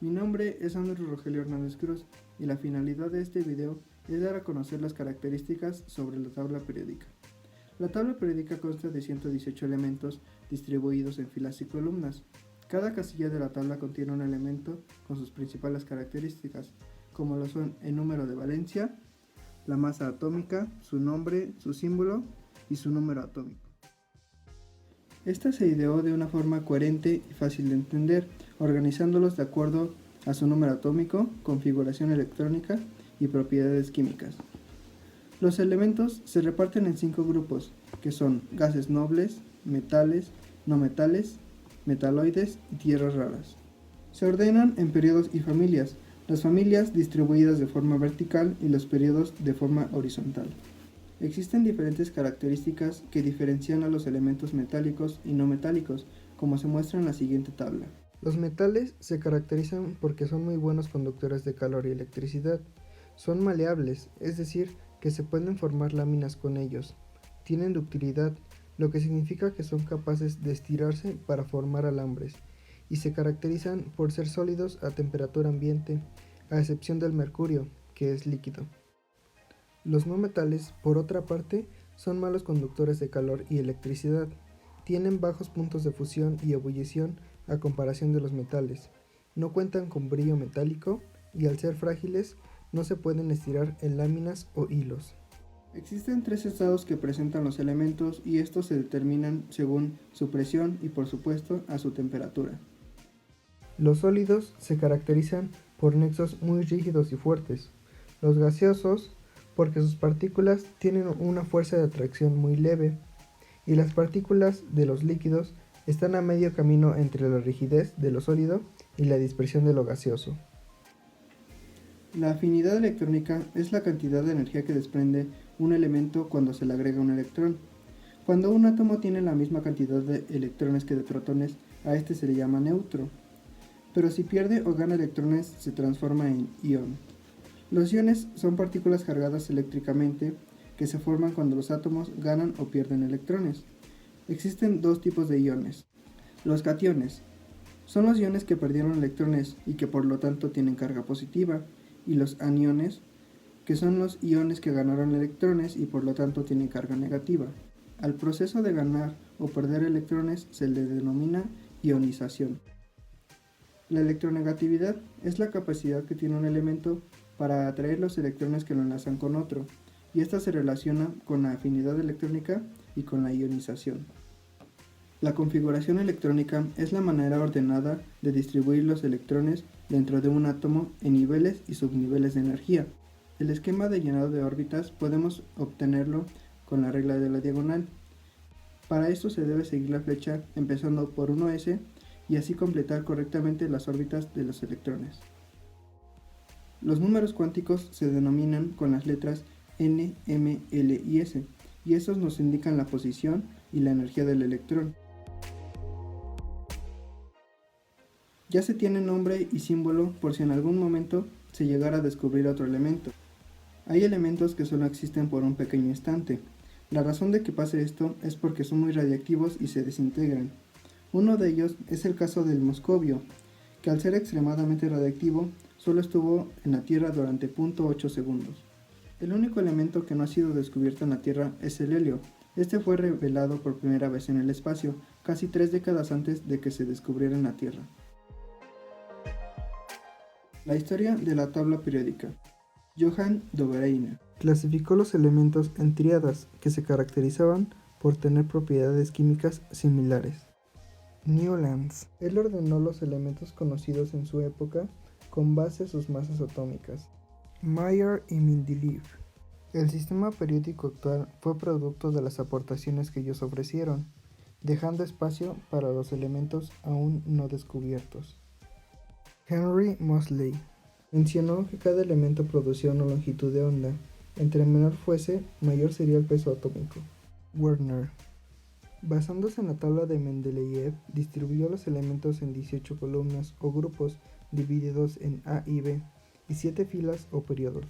Mi nombre es Andrew Rogelio Hernández Cruz y la finalidad de este video es dar a conocer las características sobre la tabla periódica. La tabla periódica consta de 118 elementos distribuidos en filas y columnas. Cada casilla de la tabla contiene un elemento con sus principales características, como lo son el número de valencia, la masa atómica, su nombre, su símbolo y su número atómico. Esta se ideó de una forma coherente y fácil de entender, organizándolos de acuerdo a su número atómico, configuración electrónica y propiedades químicas. Los elementos se reparten en 5 grupos, que son gases nobles, metales, no metales, metaloides y tierras raras. Se ordenan en periodos y familias, las familias distribuidas de forma vertical y los periodos de forma horizontal. Existen diferentes características que diferencian a los elementos metálicos y no metálicos, como se muestra en la siguiente tabla. Los metales se caracterizan porque son muy buenos conductores de calor y electricidad. Son maleables, es decir, que se pueden formar láminas con ellos. Tienen ductilidad, lo que significa que son capaces de estirarse para formar alambres, y se caracterizan por ser sólidos a temperatura ambiente, a excepción del mercurio, que es líquido. Los no metales, por otra parte, son malos conductores de calor y electricidad. Tienen bajos puntos de fusión y ebullición a comparación de los metales. No cuentan con brillo metálico y al ser frágiles no se pueden estirar en láminas o hilos. Existen 3 estados que presentan los elementos y estos se determinan según su presión y por supuesto a su temperatura. Los sólidos se caracterizan por nexos muy rígidos y fuertes. Los gaseosos porque sus partículas tienen una fuerza de atracción muy leve, y las partículas de los líquidos están a medio camino entre la rigidez de lo sólido y la dispersión de lo gaseoso. La afinidad electrónica es la cantidad de energía que desprende un elemento cuando se le agrega un electrón. Cuando un átomo tiene la misma cantidad de electrones que de protones, a este se le llama neutro, pero si pierde o gana electrones se transforma en ion. Los iones son partículas cargadas eléctricamente que se forman cuando los átomos ganan o pierden electrones. Existen 2 tipos de iones. Los cationes son los iones que perdieron electrones y que por lo tanto tienen carga positiva, y los aniones, que son los iones que ganaron electrones y por lo tanto tienen carga negativa. Al proceso de ganar o perder electrones se le denomina ionización. La electronegatividad es la capacidad que tiene un elemento para atraer los electrones que lo enlazan con otro, y esta se relaciona con la afinidad electrónica y con la ionización. La configuración electrónica es la manera ordenada de distribuir los electrones dentro de un átomo en niveles y subniveles de energía. El esquema de llenado de órbitas podemos obtenerlo con la regla de la diagonal. Para esto se debe seguir la flecha empezando por 1s y así completar correctamente las órbitas de los electrones. Los números cuánticos se denominan con las letras n, m, l y s, y estos nos indican la posición y la energía del electrón. Ya se tiene nombre y símbolo por si en algún momento se llegara a descubrir otro elemento. Hay elementos que solo existen por un pequeño instante. La razón de que pase esto es porque son muy radiactivos y se desintegran. Uno de ellos es el caso del moscovio, que al ser extremadamente radiactivo solo estuvo en la Tierra durante 0.8 segundos. El único elemento que no ha sido descubierto en la Tierra es el helio. Este fue revelado por primera vez en el espacio, casi 3 décadas antes de que se descubriera en la Tierra. La historia de la tabla periódica. Johann Dobereiner clasificó los elementos en tríadas que se caracterizaban por tener propiedades químicas similares. Newlands. Él ordenó los elementos conocidos en su época con base a sus masas atómicas. Mayer y Mendeleev. El sistema periódico actual fue producto de las aportaciones que ellos ofrecieron, dejando espacio para los elementos aún no descubiertos. Henry Moseley mencionó que cada elemento producía una longitud de onda. Entre menor fuese, mayor sería el peso atómico. Werner. Basándose en la tabla de Mendeleev, distribuyó los elementos en 18 columnas o grupos divididos en A y B, y 7 filas o periodos.